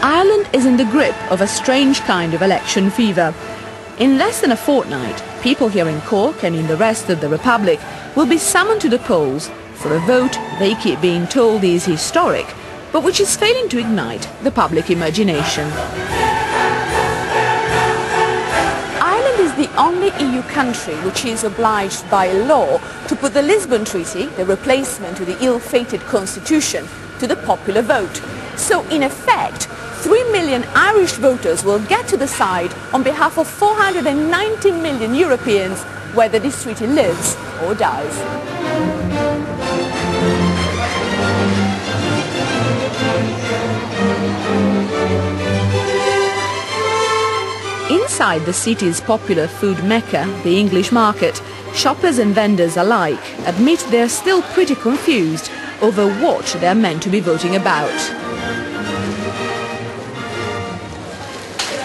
Ireland is in the grip of a strange kind of election fever. In less than a fortnight, people here in Cork and in the rest of the Republic will be summoned to the polls for a vote they keep being told is historic, but which is failing to ignite the public imagination. Ireland is the only EU country which is obliged by law to put the Lisbon Treaty, the replacement to the ill-fated constitution, to the popular vote. So in effect, 3 million Irish voters will get to decide on behalf of 490 million Europeans whether this treaty lives or dies. Inside the city's popular food mecca, the English market, shoppers and vendors alike admit they're still pretty confused over what they're meant to be voting about.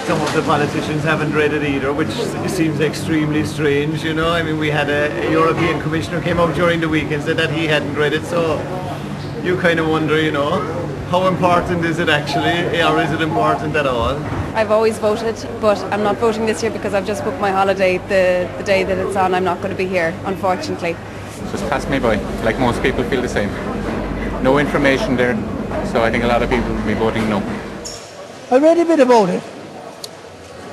Some of the politicians haven't read it either, which seems extremely strange, you know. I mean, we had a European Commissioner came out during the week and said that he hadn't read it, so you kind of wonder, you know, how important is it actually, or is it important at all? I've always voted, but I'm not voting this year because I've just booked my holiday the day that it's on. I'm not going to be here, unfortunately. Just passed me by, like most people feel the same. No information there, so I think a lot of people will be voting no. I read a bit about it.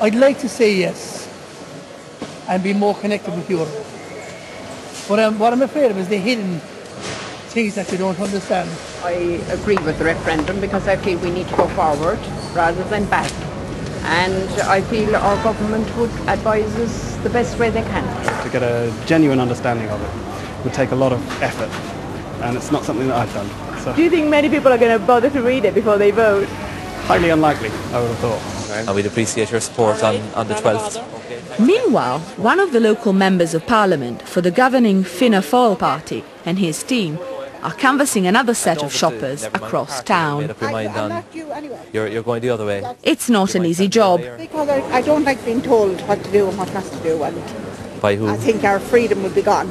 I'd like to say yes and be more connected with Europe. But what I'm afraid of is the hidden things that you don't understand. I agree with the referendum because I feel we need to go forward rather than back. And I feel our government would advise us the best way they can. To get a genuine understanding of it would take a lot of effort, and it's not something that I've done. So. Do you think many people are going to bother to read it before they vote? Highly unlikely, I would have thought. And we'd appreciate your support on the 12th. Meanwhile, one of the local members of parliament for the governing Fianna Fáil party and his team are canvassing another set of shoppers across town. You're going the other way. It's not an easy job. Because I don't like being told what to do and what not to do, and by who? I think our freedom would be gone.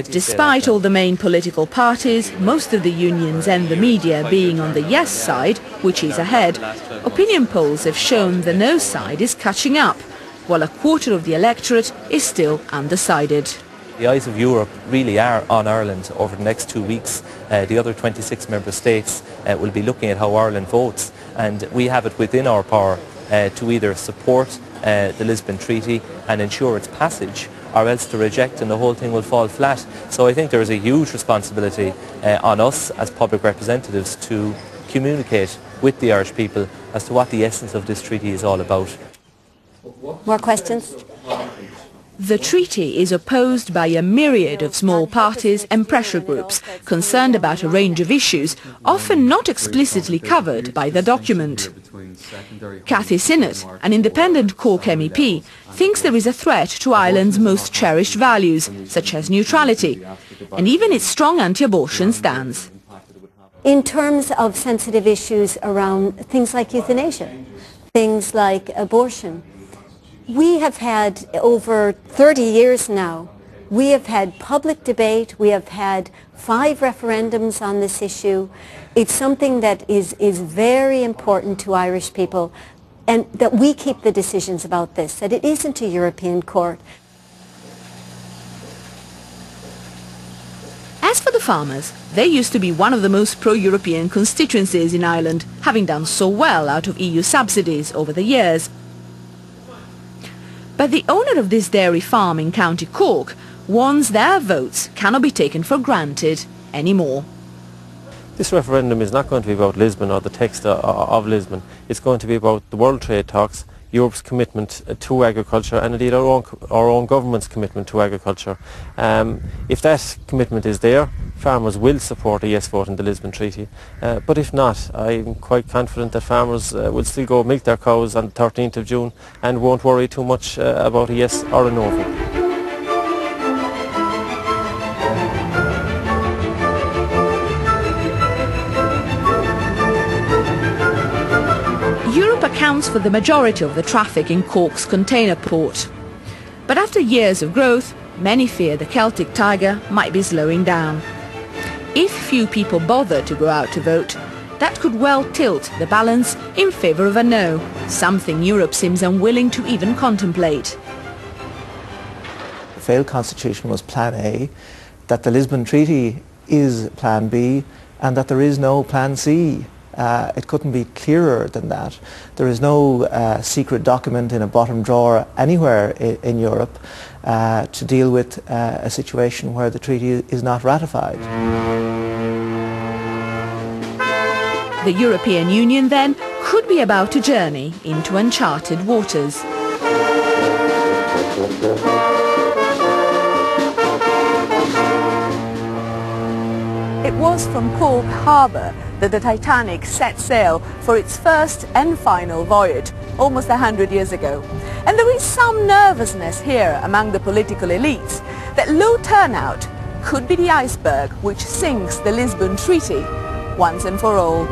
Despite all the main political parties, most of the unions and the media being on the yes side, which is ahead, opinion polls have shown the no side is catching up, while a quarter of the electorate is still undecided. The eyes of Europe really are on Ireland over the next 2 weeks. The other 26 member states will be looking at how Ireland votes, and we have it within our power to either support the Lisbon Treaty and ensure its passage, or else to reject, and the whole thing will fall flat. So I think there is a huge responsibility on us as public representatives to communicate with the Irish people as to what the essence of this treaty is all about. More questions? The treaty is opposed by a myriad of small parties and pressure groups concerned about a range of issues, often not explicitly covered by the document. Cathy Sinnott, an independent Cork MEP, thinks there is a threat to Ireland's most cherished values, such as neutrality, and even its strong anti-abortion stance. In terms of sensitive issues around things like euthanasia, things like abortion, we have had over 30 years now, we have had public debate, we have had 5 referendums on this issue. It's something that is very important to Irish people, and that we keep the decisions about this, that it isn't a European court. As for the farmers, they used to be one of the most pro-European constituencies in Ireland, having done so well out of EU subsidies over the years. But the owner of this dairy farm in County Cork warns their votes cannot be taken for granted anymore. This referendum is not going to be about Lisbon or the text of Lisbon. It's going to be about the World Trade Talks, Europe's commitment to agriculture, and indeed our own government's commitment to agriculture. If that commitment is there, farmers will support a yes vote in the Lisbon Treaty. But if not, I'm quite confident that farmers will still go milk their cows on the 13th of June and won't worry too much about a yes or a no vote. Europe accounts accounts for the majority of the traffic in Cork's container port. But after years of growth, many fear the Celtic Tiger might be slowing down. If few people bother to go out to vote, that could well tilt the balance in favour of a no, something Europe seems unwilling to even contemplate. The failed constitution was Plan A, that the Lisbon Treaty is Plan B, and that there is no Plan C. It couldn't be clearer than that. There is no secret document in a bottom drawer anywhere in Europe to deal with a situation where the treaty is not ratified. The European Union then could be about to journey into uncharted waters. It was from Cork Harbour that the Titanic set sail for its first and final voyage, almost 100 years ago. And there is some nervousness here among the political elites that low turnout could be the iceberg which sinks the Lisbon Treaty once and for all.